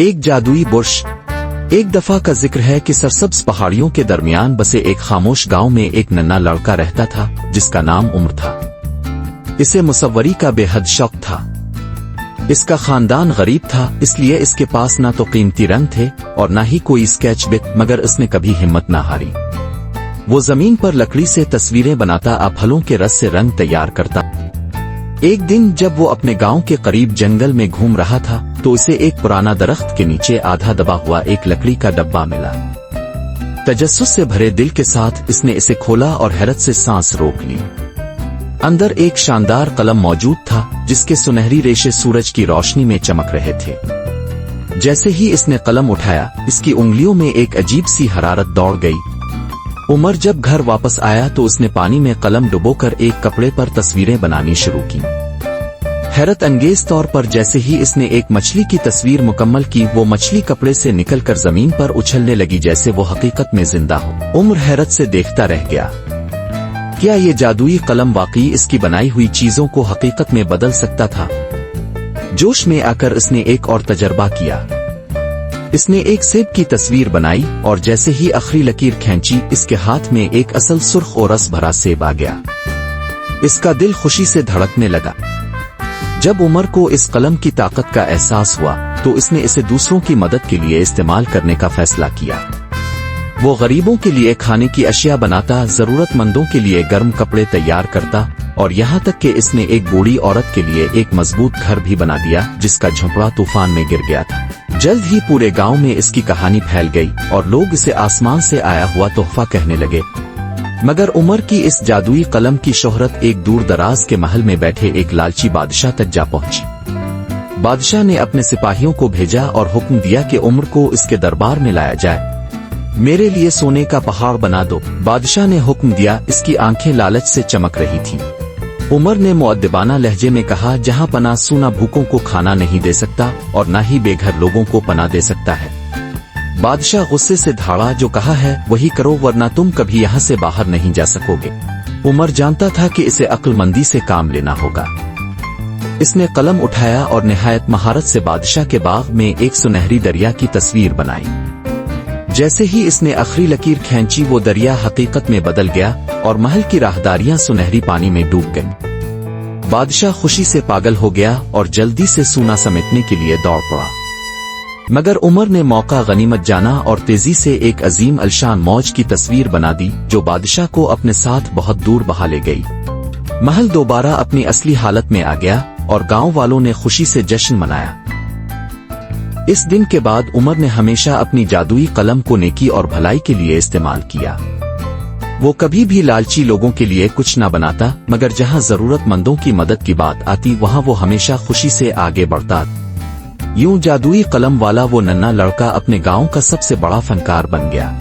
ایک جادوئی برش۔ ایک دفعہ کا ذکر ہے کہ سرسبز پہاڑیوں کے درمیان بسے ایک خاموش گاؤں میں ایک ننھا لڑکا رہتا تھا جس کا نام عمر تھا۔ اسے مصوری کا بے حد شوق تھا۔ اس کا خاندان غریب تھا، اس لیے اس کے پاس نہ تو قیمتی رنگ تھے اور نہ ہی کوئی اسکیچ بک، مگر اس نے کبھی ہمت نہ ہاری۔ وہ زمین پر لکڑی سے تصویریں بناتا، پھلوں کے رس سے رنگ تیار کرتا۔ ایک دن جب وہ اپنے گاؤں کے قریب جنگل میں گھوم رہا تھا تو اسے ایک پرانا درخت کے نیچے آدھا دبا ہوا ایک لکڑی کا ڈبہ ملا۔ تجسس سے بھرے دل کے ساتھ اس نے اسے کھولا اور حیرت سے سانس روک لی۔ اندر ایک شاندار قلم موجود تھا جس کے سنہری ریشے سورج کی روشنی میں چمک رہے تھے۔ جیسے ہی اس نے قلم اٹھایا، اس کی انگلیوں میں ایک عجیب سی حرارت دوڑ گئی۔ عمر جب گھر واپس آیا تو اس نے پانی میں قلم ڈبو کر ایک کپڑے پر تصویریں بنانی شروع کی۔ حیرت انگیز طور پر جیسے ہی اس نے ایک مچھلی کی تصویر مکمل کی، وہ مچھلی کپڑے سے نکل کر زمین پر اچھلنے لگی جیسے وہ حقیقت میں زندہ ہو۔ عمر حیرت سے دیکھتا رہ گیا۔ کیا یہ جادوئی قلم واقعی اس کی بنائی ہوئی چیزوں کو حقیقت میں بدل سکتا تھا؟ جوش میں آ کر اس نے ایک اور تجربہ کیا۔ اس نے ایک سیب کی تصویر بنائی اور جیسے ہی آخری لکیر کھینچی، اس کے ہاتھ میں ایک اصل سرخ اور رس بھرا سیب آ گیا۔ اس کا دل خوشی سے دھڑکنے لگا۔ جب عمر کو اس قلم کی طاقت کا احساس ہوا تو اس نے اسے دوسروں کی مدد کے لیے استعمال کرنے کا فیصلہ کیا۔ وہ غریبوں کے لیے کھانے کی اشیاء بناتا، ضرورت مندوں کے لیے گرم کپڑے تیار کرتا اور یہاں تک کہ اس نے ایک بوڑھی عورت کے لیے ایک مضبوط گھر بھی بنا دیا جس کا جھونپڑا طوفان میں گر گیا تھا۔ جلد ہی پورے گاؤں میں اس کی کہانی پھیل گئی اور لوگ اسے آسمان سے آیا ہوا تحفہ کہنے لگے۔ مگر عمر کی اس جادوئی قلم کی شہرت ایک دور دراز کے محل میں بیٹھے ایک لالچی بادشاہ تک جا پہنچی۔ بادشاہ نے اپنے سپاہیوں کو بھیجا اور حکم دیا کہ عمر کو اس کے دربار میں لایا جائے۔ میرے لیے سونے کا پہاڑ بنا دو، بادشاہ نے حکم دیا۔ اس کی آنکھیں لالچ سے چمک رہی تھیں۔ عمر نے مؤدبانہ لہجے میں کہا، جہاں پناہ سونا بھوکوں کو کھانا نہیں دے سکتا اور نہ ہی بے گھر لوگوں کو پناہ دے سکتا ہے۔ بادشاہ غصے سے دھاڑا، جو کہا ہے وہی کرو ورنہ تم کبھی یہاں سے باہر نہیں جا سکو گے۔ عمر جانتا تھا کہ اسے عقل مندی سے کام لینا ہوگا۔ اس نے قلم اٹھایا اور نہایت مہارت سے بادشاہ کے باغ میں ایک سنہری دریا کی تصویر بنائی۔ جیسے ہی اس نے آخری لکیر کھینچی، وہ دریا حقیقت میں بدل گیا اور محل کی راہداریاں سنہری پانی میں ڈوب گئیں۔ بادشاہ خوشی سے پاگل ہو گیا اور جلدی سے سونا سمیٹنے کے لیے دوڑ پڑا۔ مگر عمر نے موقع غنیمت جانا اور تیزی سے ایک عظیم الشان موج کی تصویر بنا دی جو بادشاہ کو اپنے ساتھ بہت دور بہا لے گئی۔ محل دوبارہ اپنی اصلی حالت میں آ گیا اور گاؤں والوں نے خوشی سے جشن منایا۔ اس دن کے بعد عمر نے ہمیشہ اپنی جادوئی قلم کو نیکی اور بھلائی کے لیے استعمال کیا۔ وہ کبھی بھی لالچی لوگوں کے لیے کچھ نہ بناتا، مگر جہاں ضرورت مندوں کی مدد کی بات آتی وہاں وہ ہمیشہ خوشی سے آگے بڑھتا۔ یوں جادوئی قلم والا وہ ننھا لڑکا اپنے گاؤں کا سب سے بڑا فنکار بن گیا۔